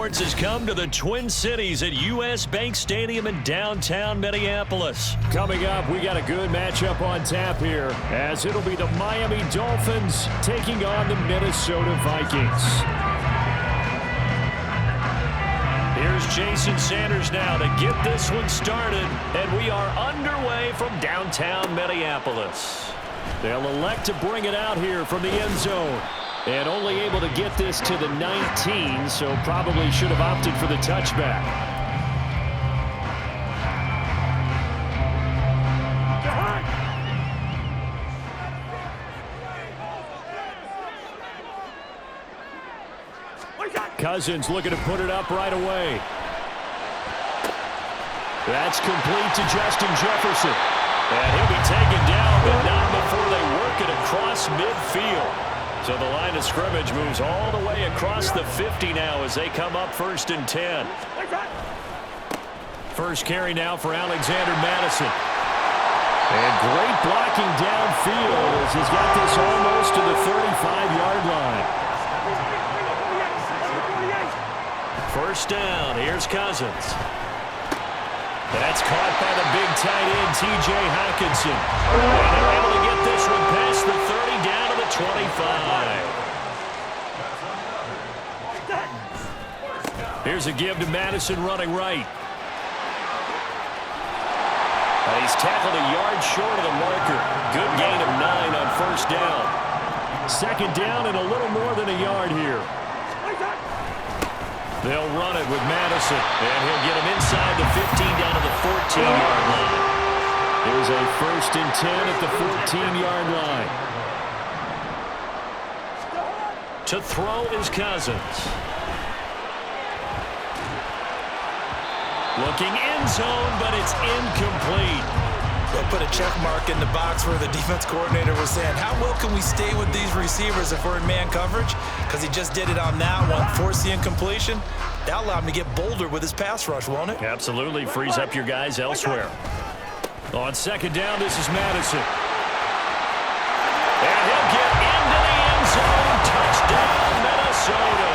Sports has come to the Twin Cities at U.S. Bank Stadium in downtown Minneapolis. Coming up, we got a good matchup on tap here, as it'll be the Miami Dolphins taking on the Minnesota Vikings. Here's Jason Sanders now to get this one started, and we are underway from downtown Minneapolis. They'll elect to bring it out here from the end zone. And only able to get this to the 19, so probably should have opted for the touchback. Cousins looking to put it up right away. That's complete to Justin Jefferson. And he'll be taken down, but not before they work it across midfield. So the line of scrimmage moves all the way across the 50 now as they come up 1st and 10. First carry now for Alexander Madison. And great blocking downfield as he's got this almost to the 35-yard line. First down, here's Cousins. That's caught by the big tight end, T.J. Hockenson. And they're able to get this one past the 30 down to the 25. Here's a give to Madison running right. He's tackled a yard short of the marker. Good gain of 9 on first down. Second down and a little more than a yard here. They'll run it with Madison, and he'll get him inside the 15 down to the 14-yard line. Here's a 1st and 10 at the 14-yard line. To throw is Cousins. Looking end zone, but it's incomplete. They'll put a check mark in the box where the defense coordinator was saying, how well can we stay with these receivers if we're in man coverage? Because he just did it on that one, force the incompletion. That'll allow him to get bolder with his pass rush, won't it? Absolutely. Frees up your guys elsewhere. On second down, this is Madison. And he'll get into the end zone. Touchdown, Minnesota.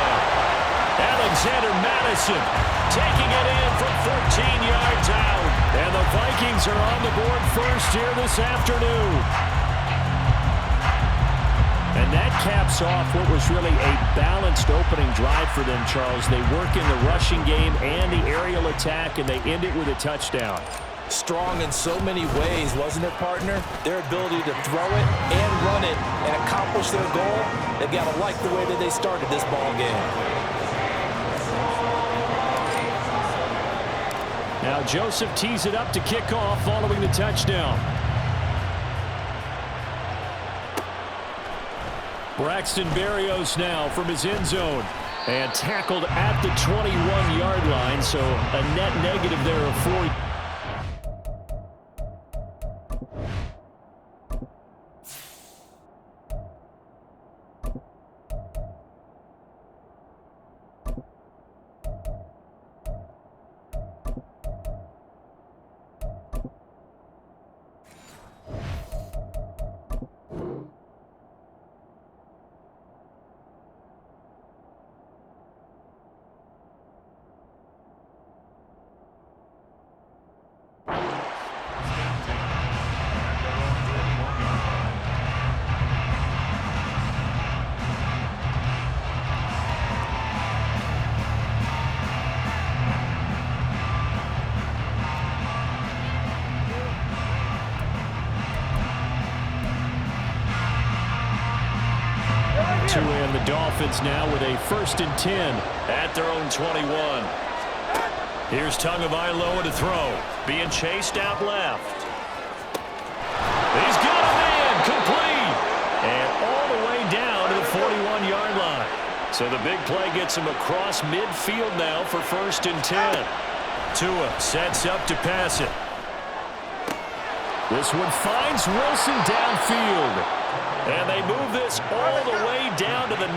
Alexander Madison taking it in from 14 yards out. And the Vikings are on the board first here this afternoon. And that caps off what was really a balanced opening drive for them, Charles. They work in the rushing game and the aerial attack, and they end it with a touchdown. Strong in so many ways, wasn't it, partner? Their ability to throw it and run it and accomplish their goal, they've got to like the way that they started this ball game. Now Joseph tees it up to kick off following the touchdown. Braxton Berrios now from his end zone. And tackled at the 21-yard line, so a net negative there of 4. And the Dolphins now with a 1st and 10 at their own 21. Here's Tagovailoa to throw, being chased out left. He's got a man, complete, and all the way down to the 41-yard line. So the big play gets him across midfield now for 1st and 10. Tua sets up to pass it. This one finds Wilson downfield. And they move this all the way down to the 9.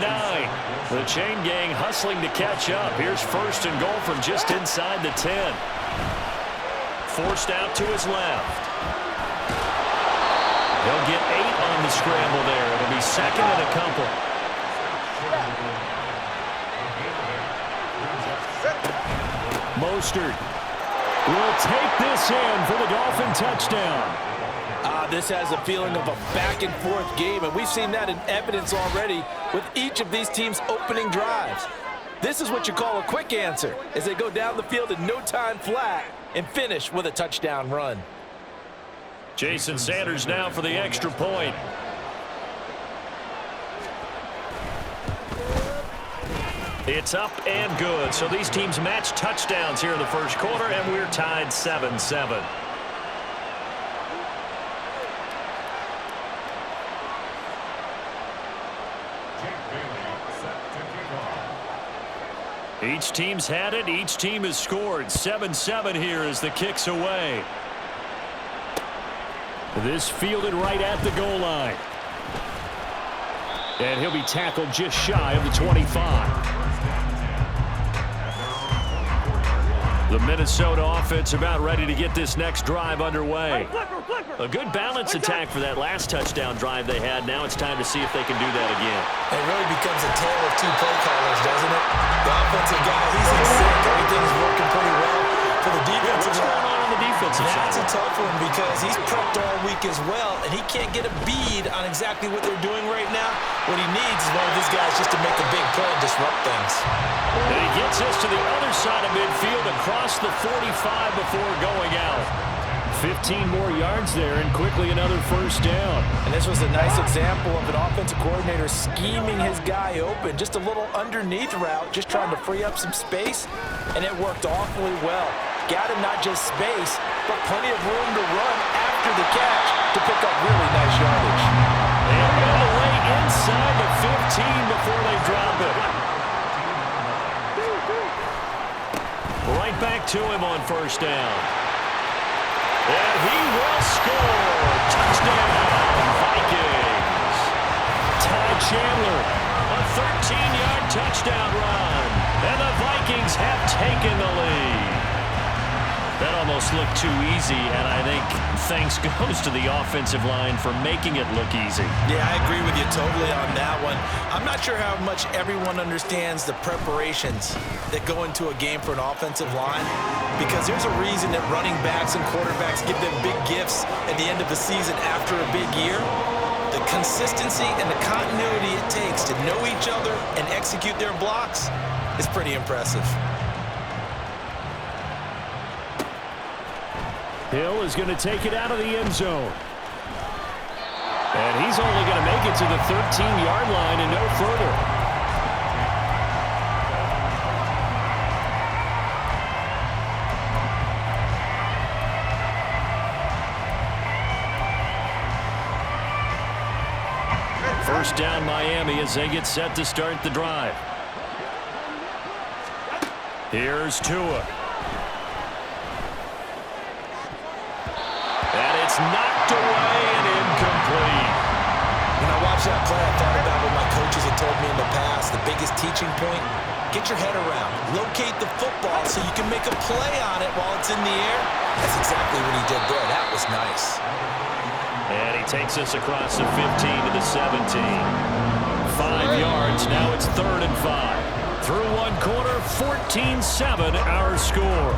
The chain gang hustling to catch up. Here's 1st and goal from just inside the 10. Forced out to his left. He'll get 8 on the scramble there. It'll be 2nd and a couple. Mostert will take this in for the Dolphin touchdown. This has a feeling of a back-and-forth game, and we've seen that in evidence already with each of these teams' opening drives. This is what you call a quick answer, as they go down the field in no time flat and finish with a touchdown run. Jason Sanders now for the extra point. It's up and good. So these teams match touchdowns here in the first quarter, and we're tied 7-7. Each team's had it. Each team has scored. 7-7 here as the kick's away. This fielded right at the goal line. And he'll be tackled just shy of the 25. The Minnesota offense about ready to get this next drive underway. A good balance attack for that last touchdown drive they had. Now it's time to see if they can do that again. It really becomes a tale of two play callers, doesn't it? The offensive guy, he's in sync. Everything's working pretty well. For the defensive side. What's going on the defensive side? That's a tough one because he's prepped all week as well, and he can't get a bead on exactly what they're doing right now. What he needs is one of these guys just to make a big play and disrupt things. And he gets us to the other side of midfield across the 45 before going out. 15 more yards there, and quickly another first down. And this was a nice example of an offensive coordinator scheming his guy open. Just a little underneath route, just trying to free up some space, and it worked awfully well. Got him not just space, but plenty of room to run after the catch to pick up really nice yardage. And all the way inside the 15 before they drop it. Right back to him on first down. And he will score. Touchdown, Vikings. Ty Chandler. A 13-yard touchdown run. And the Vikings have taken the lead. That almost looked too easy, and I think thanks goes to the offensive line for making it look easy. Yeah, I agree with you totally on that one. I'm not sure how much everyone understands the preparations that go into a game for an offensive line, because there's a reason that running backs and quarterbacks give them big gifts at the end of the season after a big year. The consistency and the continuity it takes to know each other and execute their blocks is pretty impressive. Hill is going to take it out of the end zone. And he's only going to make it to the 13-yard line and no further. First down Miami as they get set to start the drive. Here's Tua. And it's knocked away and incomplete. When I watched that play, I thought about what my coaches had told me in the past. The biggest teaching point, get your head around. Locate the football so you can make a play on it while it's in the air. That's exactly what he did there. That was nice. And he takes us across the 15 to the 17. 5 yards. Now it's 3rd and 5. Through one quarter, 14-7 our score.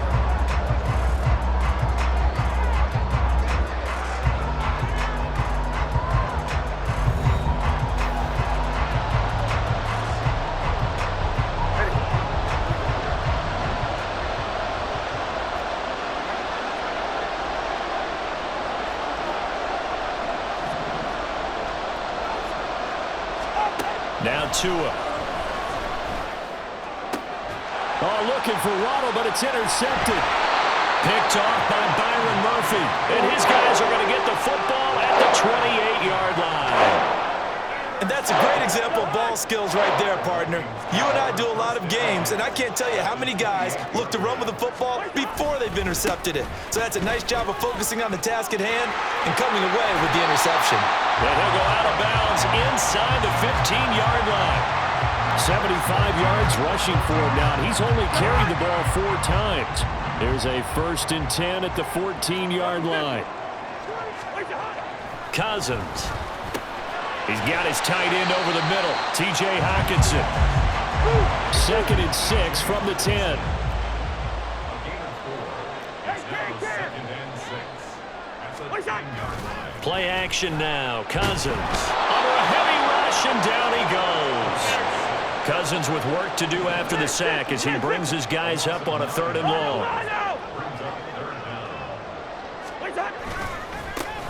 Now Tua. Oh, looking for Waddle, but it's intercepted. Picked off by Byron Murphy. And his guys are going to get the football at the 28-yard line. And that's a great example of ball skills right there, partner. You and I do a lot of games, and I can't tell you how many guys look to run with the football before they've intercepted it. So that's a nice job of focusing on the task at hand and coming away with the interception. And he'll go out of bounds inside the 15-yard line. 75 yards rushing for him now. He's only carried the ball 4 times. There's a 1st and 10 at the 14-yard line. Cousins. He's got his tight end over the middle, T.J. Hockenson. 2nd and 6 from the 10. Play action now. Cousins under a heavy rush, and down he goes. Cousins with work to do after the sack as he brings his guys up on a 3rd and long.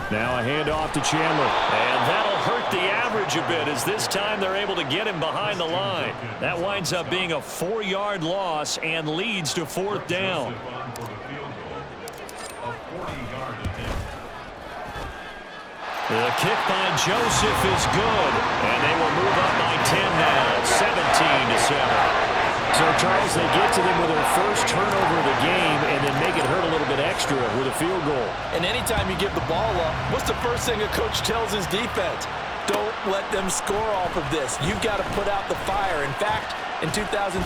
Now a handoff to Chandler. And that'll hurt the average a bit as this time they're able to get him behind the line. That winds up being a 4-yard loss and leads to 4th down. The kick by Joseph is good, and they will move up by 10 now, 17-7. So, Charles, they get to them with their first turnover of the game and then make it hurt a little bit extra with a field goal. And anytime you give the ball up, what's the first thing a coach tells his defense? Don't let them score off of this. You've got to put out the fire. In fact, in 2021,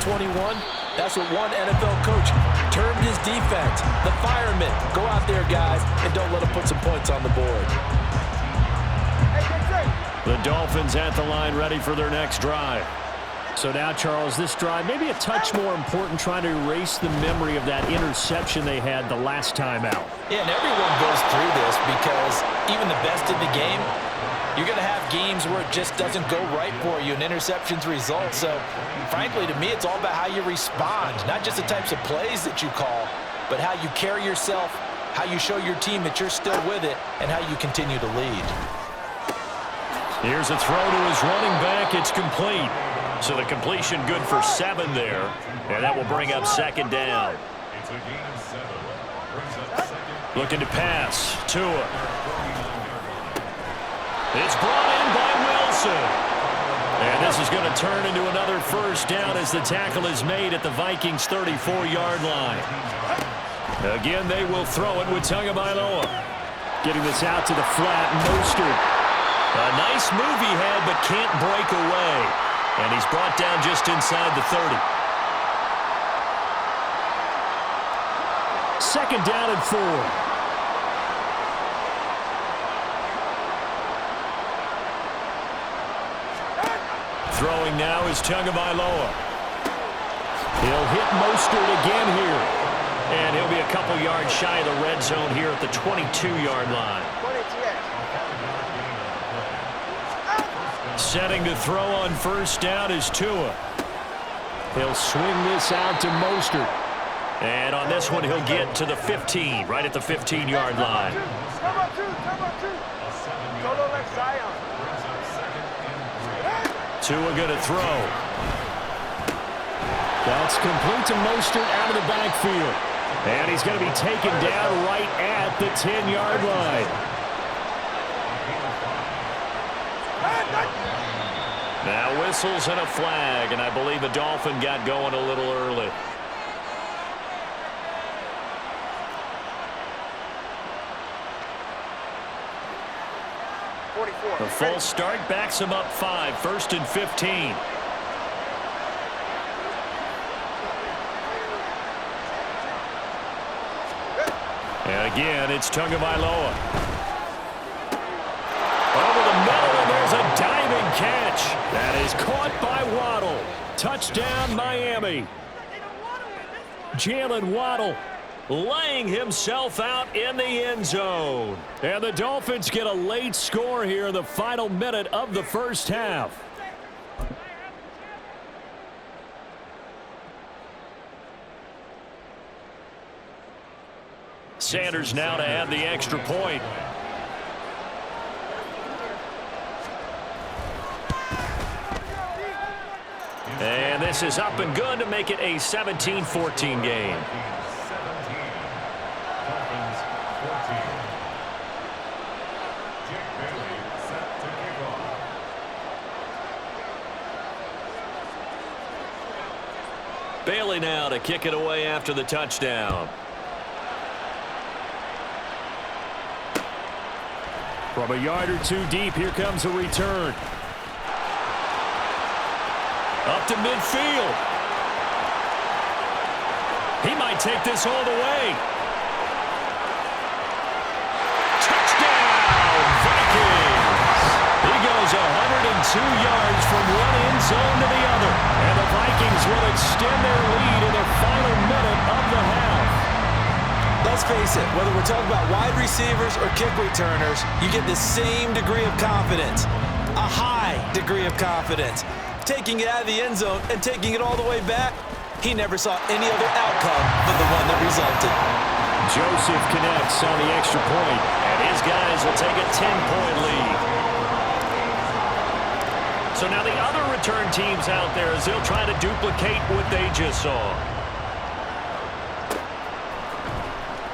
that's what one NFL coach termed his defense. The firemen. Go out there, guys, and don't let them put some points on the board. The Dolphins at the line ready for their next drive. So now, Charles, this drive may be a touch more important, trying to erase the memory of that interception they had the last time out. Yeah, and everyone goes through this because even the best in the game, you're going to have games where it just doesn't go right for you and interceptions result. So, frankly, to me, it's all about how you respond, not just the types of plays that you call, but how you carry yourself, how you show your team that you're still with it, and how you continue to lead. Here's a throw to his running back. It's complete. So the completion good for 7 there, and that will bring up 2nd down. Looking to pass. Tua. It's brought in by Wilson. And this is going to turn into another 1st down as the tackle is made at the Vikings' 34-yard line. Again, they will throw it with Tagovailoa. Getting this out to the flat, Mostert. A nice move he had, but can't break away. And he's brought down just inside the 30. 2nd down and 4. Throwing now is Tagovailoa. He'll hit Mostert again here. And he'll be a couple yards shy of the red zone here at the 22-yard line. Setting to throw on 1st down is Tua. He'll swing this out to Mostert. And on this one, he'll get to the 15, right at the 15-yard line. Tua going to throw. That's complete to Mostert out of the backfield. And he's going to be taken down right at the 10-yard line. Now whistles and a flag, and I believe the Dolphin got going a little early. The false start backs him up 5, 1st and 15. And again, it's Tagovailoa. Over the middle, and there's a diving catch. That is caught by Waddle. Touchdown, Miami. Jalen Waddle laying himself out in the end zone. And the Dolphins get a late score here in the final minute of the 1st half. Sanders now to add the extra point. And this is up and good to make it a 17-14 game. Bailey now to kick it away after the touchdown. From a yard or 2 deep, here comes a return. Up to midfield. He might take this all the way. Touchdown, Vikings! He goes 102 yards from one end zone to the other. And the Vikings will extend their lead in the final minute of the half. Let's face it, whether we're talking about wide receivers or kick returners, you get the same degree of confidence, a high degree of confidence. Taking it out of the end zone and taking it all the way back, he never saw any other outcome but the one that resulted. Joseph connects on the extra point, and his guys will take a 10-point lead. So now the other return teams out there as they'll try to duplicate what they just saw.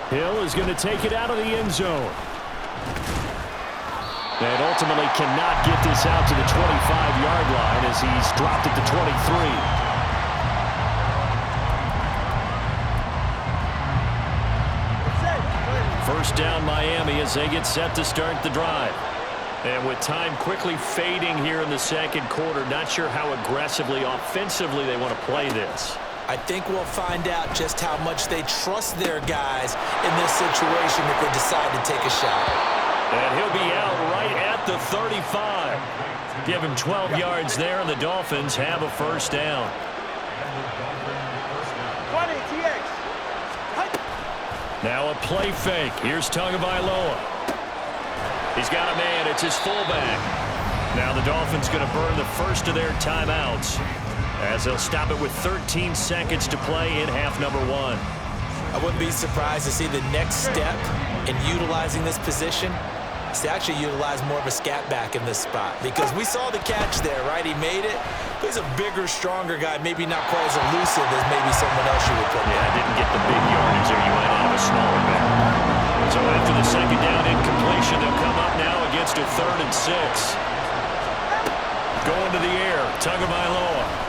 Hill is going to take it out of the end zone. And ultimately cannot get this out to the 25-yard line as he's dropped it to 23. First down Miami as they get set to start the drive. And with time quickly fading here in the second quarter, not sure how aggressively, offensively they want to play this. I think we'll find out just how much they trust their guys in this situation if they decide to take a shot. And he'll be out right at the 35. Give him 12 yards there, and the Dolphins have a first down. Now a play fake. Here's Tagovailoa. He's got a man. It's his fullback. Now the Dolphins going to burn the first of their timeouts as they'll stop it with 13 seconds to play in half number one. I wouldn't be surprised to see the next step in utilizing this position is to actually utilize more of a scat back in this spot, because we saw the catch there, right? He made it. But he's a bigger, stronger guy, maybe not quite as elusive as maybe someone else you would put there. Yeah, didn't get the big yardage there. You might have a smaller back. So after the second down incompletion, they'll come up now against a 3rd and 6. Going to the air, Tagovailoa.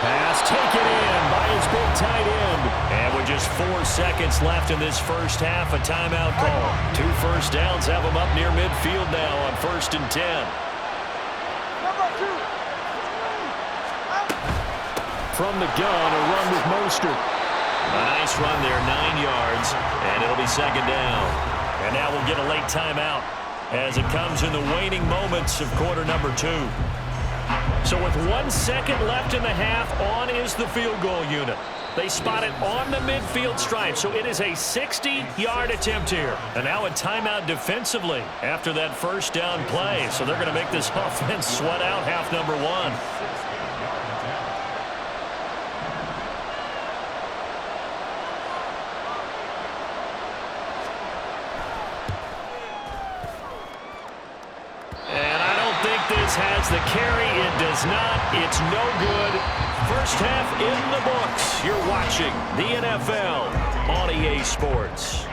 Pass taken in by his big tight end. And with just 4 seconds left in this first half, a timeout call. 2 first downs have him up near midfield now on 1st and 10. From the gun, a run with Mostert. A nice run there, 9 yards, and it'll be second down. And now we'll get a late timeout as it comes in the waning moments of quarter number 2. So with 1 second left in the half, on is the field goal unit. They spot it on the midfield stripe, so it is a 60-yard attempt here. And now a timeout defensively after that first down play. So they're going to make this offense sweat out half number 1. This has the carry. It does not. It's no good. First half in the books. You're watching the NFL on EA Sports.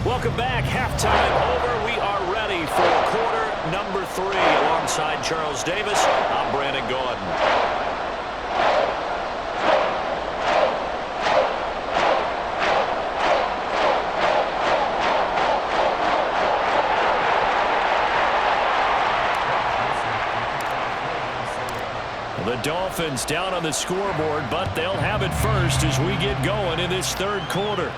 Welcome back. Halftime over. We are ready for quarter number 3. Alongside Charles Davis, I'm Brandon Gordon. The Dolphins down on the scoreboard, but they'll have it first as we get going in this third quarter.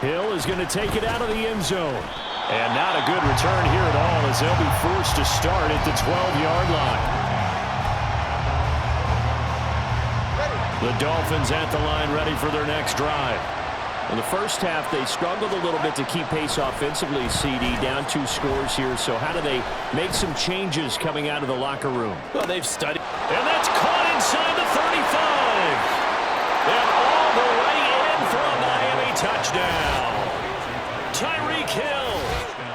Hill is going to take it out of the end zone. And not a good return here at all as they'll be forced to start at the 12-yard line. The Dolphins at the line ready for their next drive. In the first half, they struggled a little bit to keep pace offensively, CD, down 2 scores here. So how do they make some changes coming out of the locker room? Well, they've studied. And that's caught inside the 35. And all the way in for a Miami touchdown. Tyreek Hill,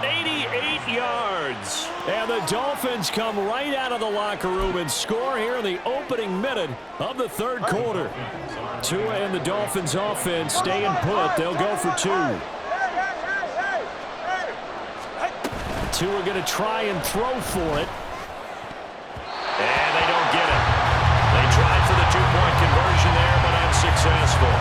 88 yards. And the Dolphins come right out of the locker room and score here in the opening minute of the third quarter. Tua and the Dolphins offense staying put. They'll go for 2. Tua going to try and throw for it. And they don't get it. They tried for the 2-point conversion there, but unsuccessful.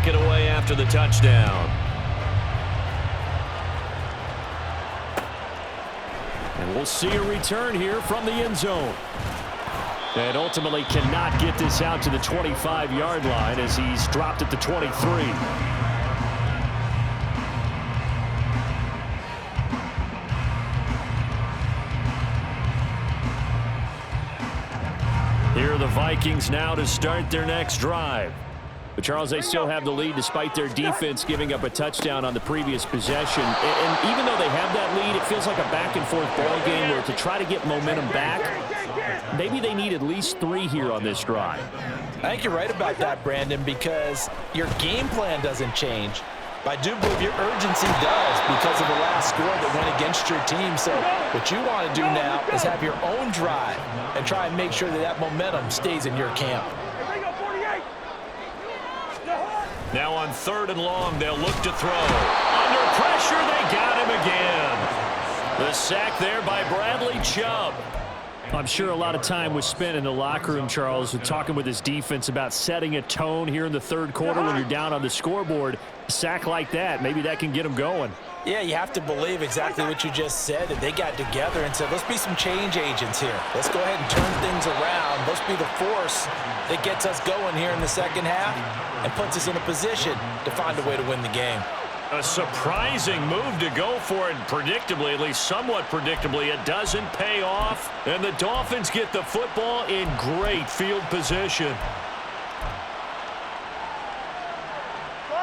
take it away after the touchdown. And we'll see a return here from the end zone. And ultimately cannot get this out to the 25-yard line as he's dropped at the 23. Here are the Vikings now to start their next drive. But Charles, they still have the lead despite their defense giving up a touchdown on the previous possession. And even though they have that lead, it feels like a back-and-forth ball game where to try to get momentum back, maybe they need at least 3 here on this drive. I think you're right about that, Brandon, because your game plan doesn't change. But I do believe your urgency does because of the last score that went against your team. So what you want to do now is have your own drive and try and make sure that that momentum stays in your camp. Now on 3rd and long, they'll look to throw. Under pressure, they got him again. The sack there by Bradley Chubb. I'm sure a lot of time was spent in the locker room, Charles, talking with his defense about setting a tone here in the 3rd quarter when you're down on the scoreboard. A sack like that, maybe that can get them going. Yeah, you have to believe exactly what you just said, that they got together and said, let's be some change agents here. Let's go ahead and turn things around. Let's be the force that gets us going here in the second half and puts us in a position to find a way to win the game. A surprising move to go for it. Predictably, at least somewhat predictably, it doesn't pay off. And the Dolphins get the football in great field position.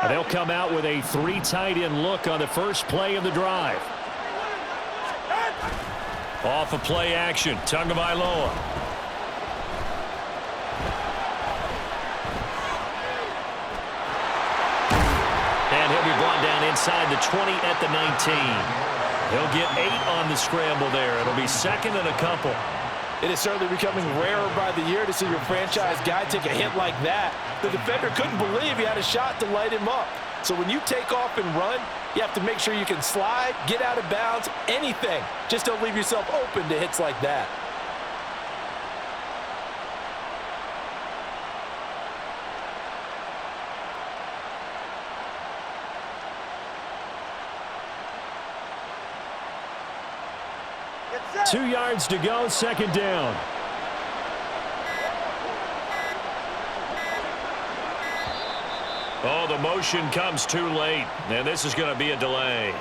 They'll come out with a 3 tight end look on the first play of the drive. Off of play action, Tagovailoa. And he'll be brought down inside the 20 at the 19. He'll get 8 on the scramble there. It'll be 2nd and a couple. It is certainly becoming rarer by the year to see your franchise guy take a hit like that. The defender couldn't believe he had a shot to light him up. So when you take off and run, you have to make sure you can slide, get out of bounds, anything. Just don't leave yourself open to hits like that. Two yards to go, 2nd down. Oh, the motion comes too late, and this is going to be a delay.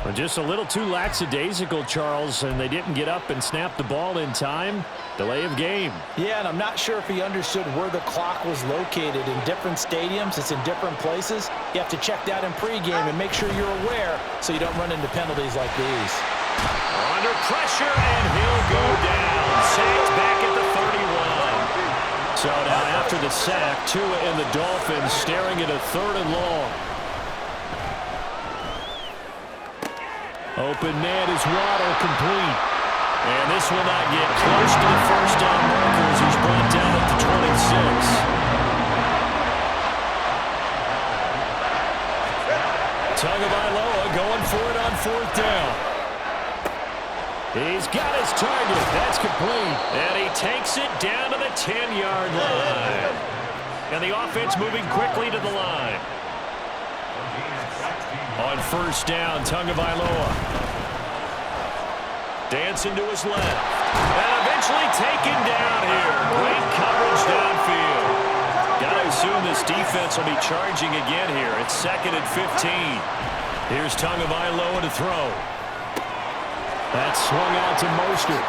Well, just a little too lackadaisical, Charles, and they didn't get up and snap the ball in time. Delay of game. Yeah, and I'm not sure if he understood where the clock was located. In different stadiums, it's in different places. You have to check that in pregame and make sure you're aware so you don't run into penalties like these. Under pressure, and he'll go down. Sacked back at the 31. So now after the sack, Tua and the Dolphins staring at a 3rd and long. Open man is Waddle, complete. And this will not get close to the first down marker as he's brought down at the 26. Tagovailoa going for it on 4th down. He's got his target. That's complete. And he takes it down to the 10-yard line. And the offense moving quickly to the line. On 1st down, Tagovailoa. Dancing to his left. And eventually taken down here. Great coverage downfield. Got to assume this defense will be charging again here. It's 2nd and 15. Here's Tagovailoa to throw. That swung out to Mostert.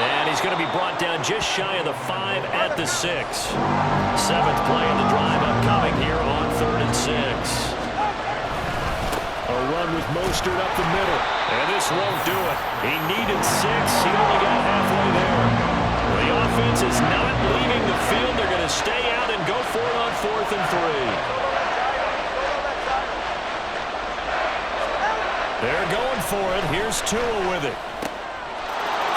And he's going to be brought down just shy of the 5 at the 6. 7th play of the drive upcoming here on 3rd and 6. A run with Mostert up the middle. And this won't do it. He needed 6. He only got halfway there. The offense is not leaving the field. They're going to stay out and go for it on 4th and 3. They're going for it. Here's Tua with it.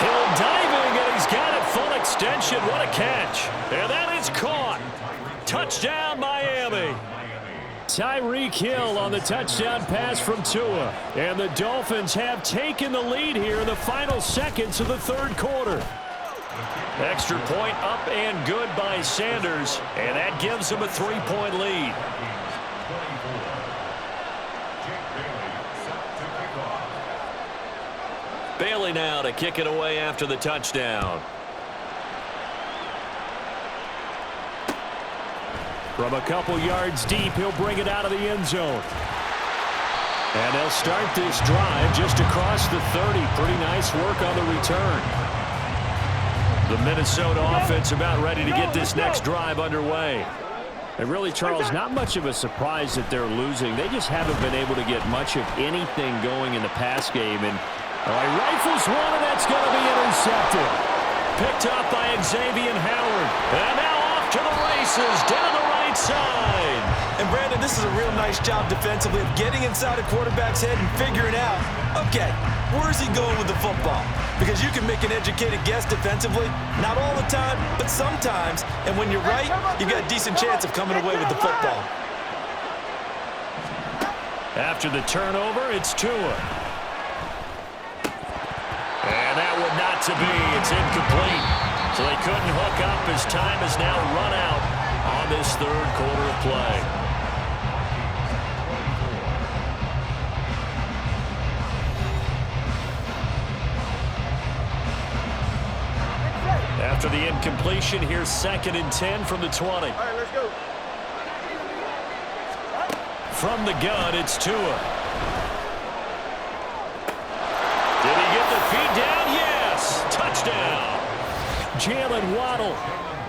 Hill diving, and he's got it full extension. What a catch. And that is caught. Touchdown, Miami. Tyreek Hill on the touchdown pass from Tua. And the Dolphins have taken the lead here in the final seconds of the 3rd quarter. Extra point up and good by Sanders, and that gives him a 3-point lead. Bailey now to kick it away after the touchdown. From a couple yards deep, he'll bring it out of the end zone. And they'll start this drive just across the 30. Pretty nice work on the return. The Minnesota offense about ready to get this next drive underway. And really, Charles, not much of a surprise that they're losing. They just haven't been able to get much of anything going in the pass game. And rifles one, and that's going to be intercepted. Picked up by Xavier Howard. And now off to the races down the right side. And Brandon, this is a real nice job defensively of getting inside a quarterback's head and figuring out, okay, where's he going with the football? Because you can make an educated guess defensively, not all the time, but sometimes. And when you're right, you've got a decent chance of coming away with the football. After the turnover, it's Tua. And that one not to be. It's incomplete. So they couldn't hook up as time has now run out on this third quarter of play. After the incompletion, here's 2nd and 10 from the 20. All right, let's go. From the gun, it's Tua. Did he get the feet down? Yes! Touchdown! Jalen Waddle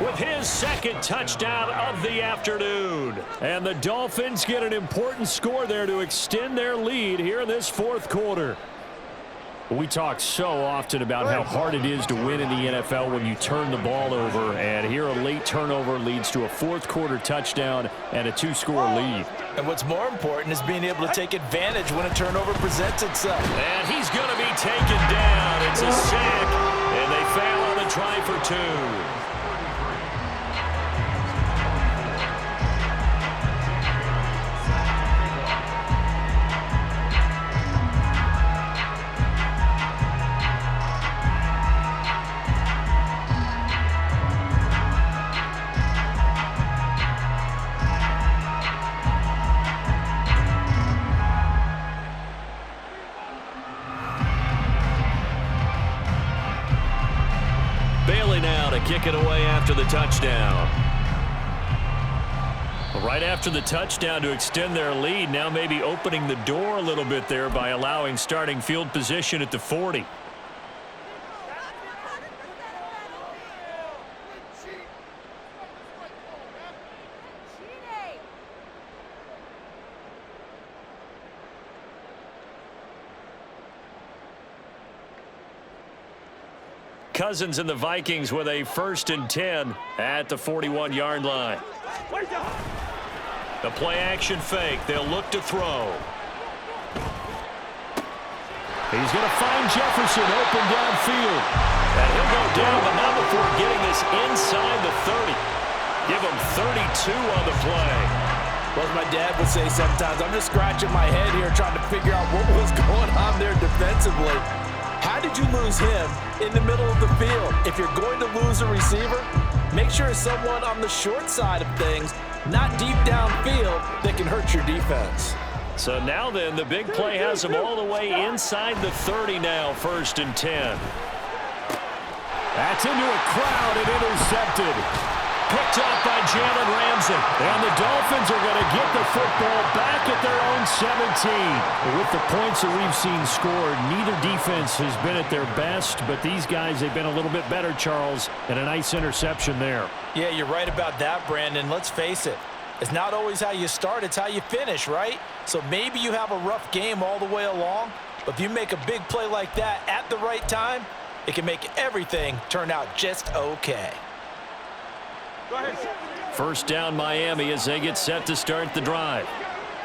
with his 2nd touchdown of the afternoon. And the Dolphins get an important score there to extend their lead here in this 4th quarter. We talk so often about how hard it is to win in the NFL when you turn the ball over, and here a late turnover leads to a 4th quarter touchdown and a 2-score lead. And what's more important is being able to take advantage when a turnover presents itself. And he's going to be taken down. It's a sack, and they fail on the try for 2. Kick it away after the touchdown. Right after the touchdown to extend their lead, now maybe opening the door a little bit there by allowing starting field position at the 40. Cousins and the Vikings with a 1st and 10 at the 41-yard line. The play-action fake. They'll look to throw. He's going to find Jefferson open downfield. And he'll go down, but not before getting this inside the 30. Give him 32 on the play. Well, as my dad would say sometimes, I'm just scratching my head here trying to figure out what was going on there defensively. How did you lose him in the middle of the field? If you're going to lose a receiver, make sure it's someone on the short side of things, not deep downfield, that can hurt your defense. So now then, the big play has him all the way inside the 30 now, 1st and 10. That's into a crowd and intercepted. Picked up by Jalen Ramsey. And the Dolphins are going to get the football back at their own 17. With the points that we've seen scored, neither defense has been at their best, but these guys, they've been a little bit better, Charles, and a nice interception there. Yeah, you're right about that, Brandon. Let's face it. It's not always how you start, it's how you finish, right? So maybe you have a rough game all the way along, but if you make a big play like that at the right time, it can make everything turn out just okay. 1st down Miami as they get set to start the drive.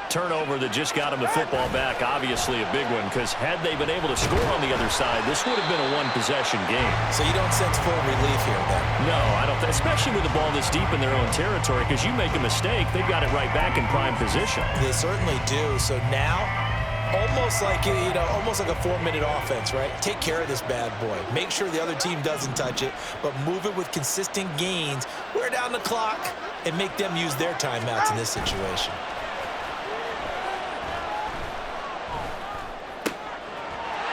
Turnover that just got them the football back, obviously a big one, because had they been able to score on the other side, this would have been a one-possession game. So you don't sense full relief here, then? No, I don't, especially with the ball this deep in their own territory, because you make a mistake, they've got it right back in prime position. They certainly do. So now Almost like, almost like a 4-minute offense, right? Take care of this bad boy. Make sure the other team doesn't touch it, but move it with consistent gains. Wear down the clock and make them use their timeouts in this situation.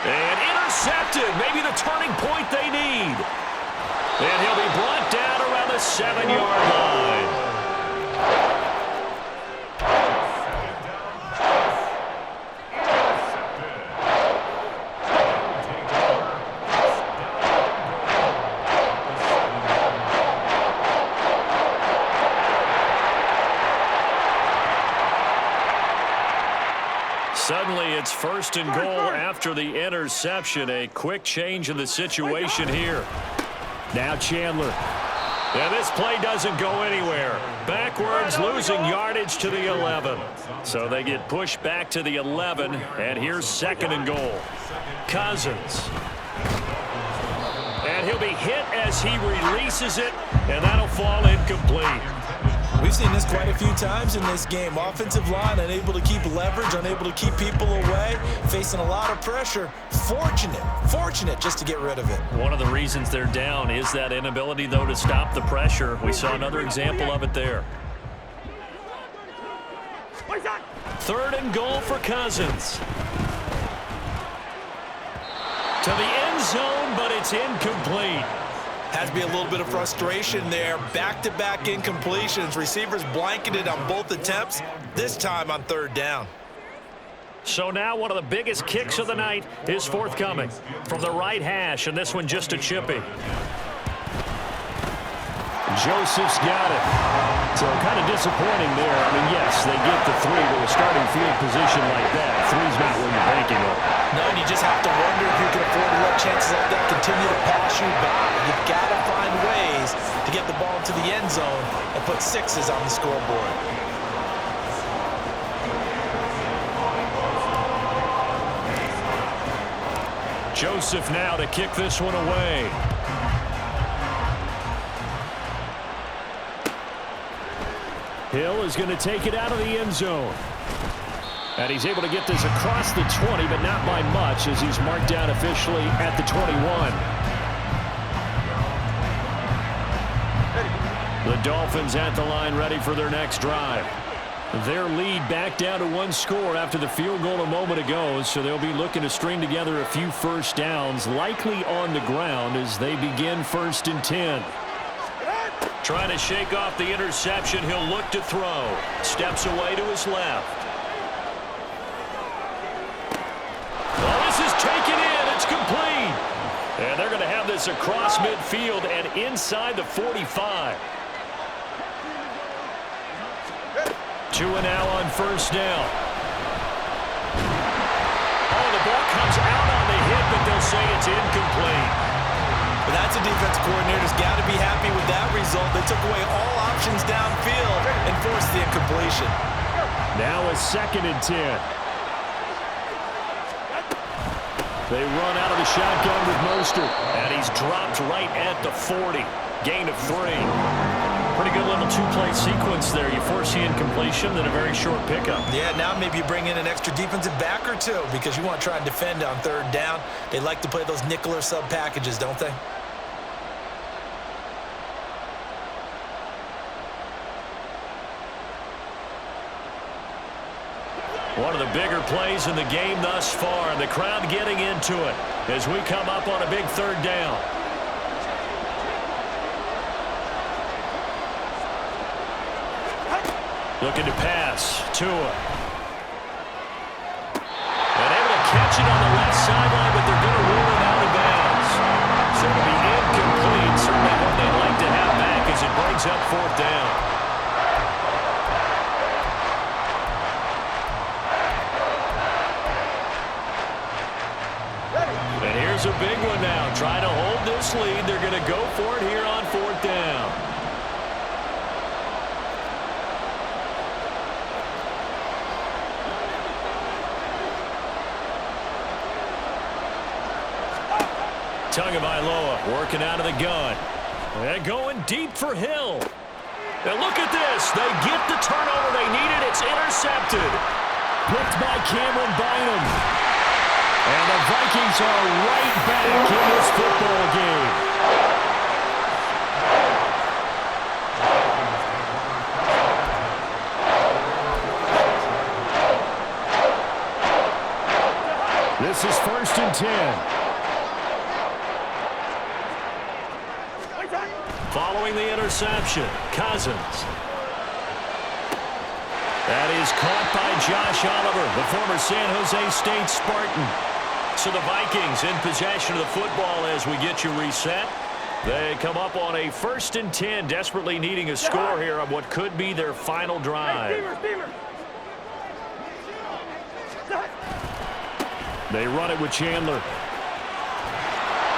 And intercepted. Maybe the turning point they need. And he'll be brought down around the 7-yard line. Suddenly, it's 1st and goal after the interception. A quick change in the situation here. Now Chandler. And this play doesn't go anywhere. Backwards, losing yardage to the 11. So they get pushed back to the 11, and here's 2nd and goal. Cousins. And he'll be hit as he releases it, and that'll fall incomplete. We've seen this quite a few times in this game. Offensive line unable to keep leverage, unable to keep people away, facing a lot of pressure. Fortunate just to get rid of it. One of the reasons they're down is that inability, though, to stop the pressure. We saw another example of it there. 3rd and goal for Cousins. To the end zone, but it's incomplete. Has to be a little bit of frustration there. Back-to-back incompletions. Receivers blanketed on both attempts, this time on 3rd down. So now one of the biggest kicks of the night is forthcoming from the right hash, and this one just a chippy. Joseph's got it. So kind of disappointing there. I mean, yes, they get the 3 to a starting field position like that. 3's not where you're banking on. No, and you just have to wonder if you can afford to let chances like that continue to pass you by. You've got to find ways to get the ball into the end zone and put 6s on the scoreboard. Joseph now to kick this one away. Hill is going to take it out of the end zone. And he's able to get this across the 20, but not by much, as he's marked down officially at the 21. The Dolphins at the line, ready for their next drive. Their lead back down to 1 score after the field goal a moment ago, so they'll be looking to string together a few first downs, likely on the ground, as they begin 1st and 10. Trying to shake off the interception, he'll look to throw. Steps away to his left. Oh, this is taken in. It's complete. And they're going to have this across midfield and inside the 45. 2 now on 1st down. Oh, the ball comes out on the hit, but they'll say it's incomplete. But that's a defense coordinator's got to be happy with that result. They took away all options downfield and forced the incompletion. Now a 2nd and 10. They run out of the shotgun with Mostert. And he's dropped right at the 40. Gain of 3. Pretty good little 2-play sequence there. You force the incompletion, then a very short pickup. Yeah, now maybe you bring in an extra defensive back or 2 because you want to try and defend on 3rd down. They like to play those nickel or sub packages, don't they? One of the bigger plays in the game thus far, and the crowd getting into it as we come up on a big 3rd down. Looking to pass. Tua. And able to catch it on the left sideline, but they're going to rule it out of bounds. So it'll be incomplete. Certainly one they'd like to have back as it brings up 4th down. And here's a big one now. Trying to hold this lead. They're going to go for it here on 4th down. Tagovailoa working out of the gun. And going deep for Hill. And look at this. They get the turnover they needed. It's intercepted. Picked by Cameron Bynum. And the Vikings are right back in this football game. This is 1st and 10. Following the interception, Cousins. That is caught by Josh Oliver, the former San Jose State Spartan. So the Vikings in possession of the football as we get you reset. They come up on a 1st and 10, desperately needing a score here on what could be their final drive. They run it with Chandler.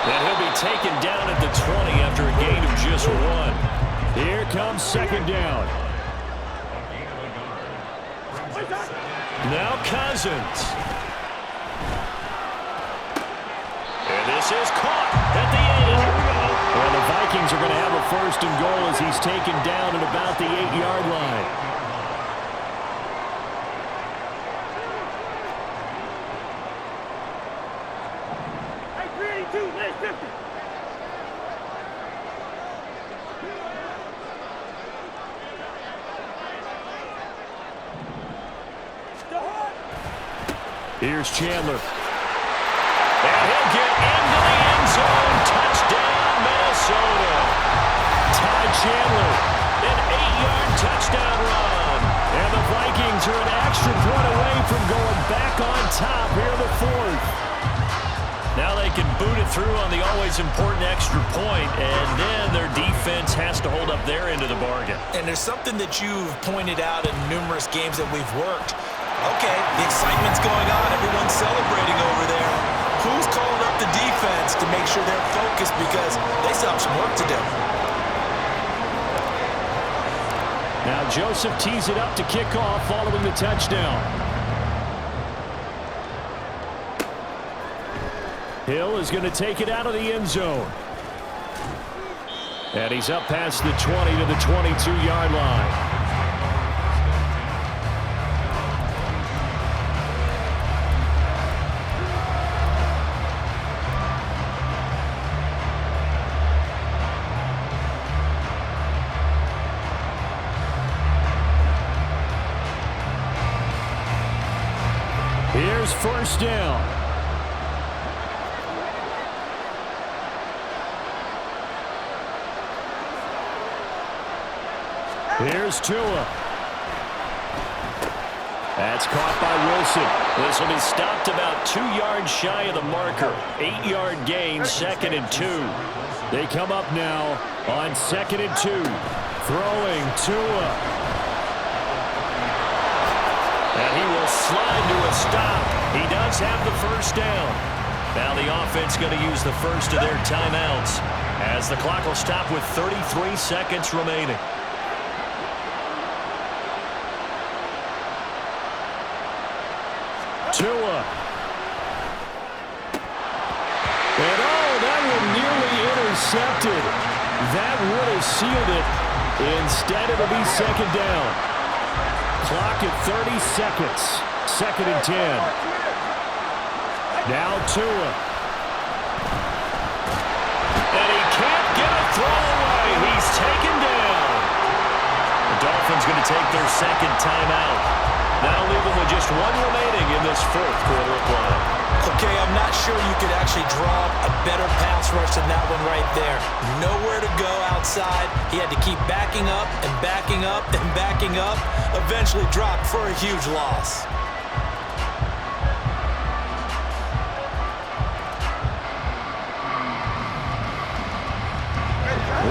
And he'll be taken down at the 20 after a gain of just 1. Here comes 2nd down. Now Cousins. And this is caught at the end. Well, the Vikings are going to have a 1st and goal as he's taken down at about the 8-yard line. Here's Chandler. And he'll get into the end zone. Touchdown, Minnesota. Ty Chandler, an 8-yard touchdown run. And the Vikings are an extra point away from going back on top here in the 4th. Now they can boot it through on the always important extra point, and then their defense has to hold up their end of the bargain. And there's something that you've pointed out in numerous games that we've worked. Okay, the excitement's going on. Everyone's celebrating over there. Who's calling up the defense to make sure they're focused because they still have some work to do? Now Joseph tees it up to kick off following the touchdown. Hill is going to take it out of the end zone. And he's up past the 20 to the 22-yard line. Here's 1st down. Here's Tua. That's caught by Wilson. This will be stopped about 2 yards shy of the marker. 8-yard gain, 2nd and 2. They come up now on 2nd and 2. Throwing Tua. And he will slide to a stop. He does have the 1st down. Now the offense going to use the first of their timeouts as the clock will stop with 33 seconds remaining. Tua. And that one nearly intercepted. That would have sealed it. Instead, it'll be 2nd down. Clock at 30 seconds. 2nd and 10. Now Tua. And he can't get a throw away. He's taken down. The Dolphins going to take their 2nd timeout. That'll leave them with just 1 remaining in this 4th quarter of play. Okay, I'm not sure you could actually draw a better pass rush than that one right there. Nowhere to go outside. He had to keep backing up and backing up and backing up. Eventually dropped for a huge loss.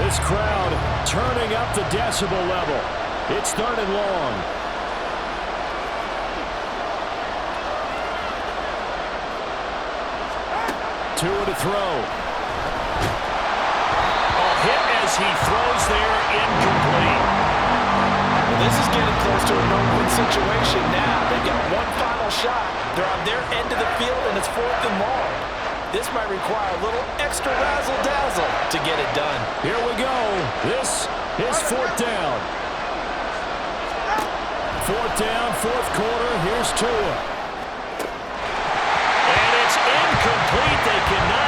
This crowd turning up the decibel level. It's 3rd and long. Tua to throw. A hit as he throws there, incomplete. Well, this is getting close to a no-win situation now. They've got one final shot. They're on their end of the field, and it's 4th and long. This might require a little extra razzle-dazzle to get it done. Here we go. This is 4th down. fourth down, fourth quarter. Here's Tua. And it's incomplete. They cannot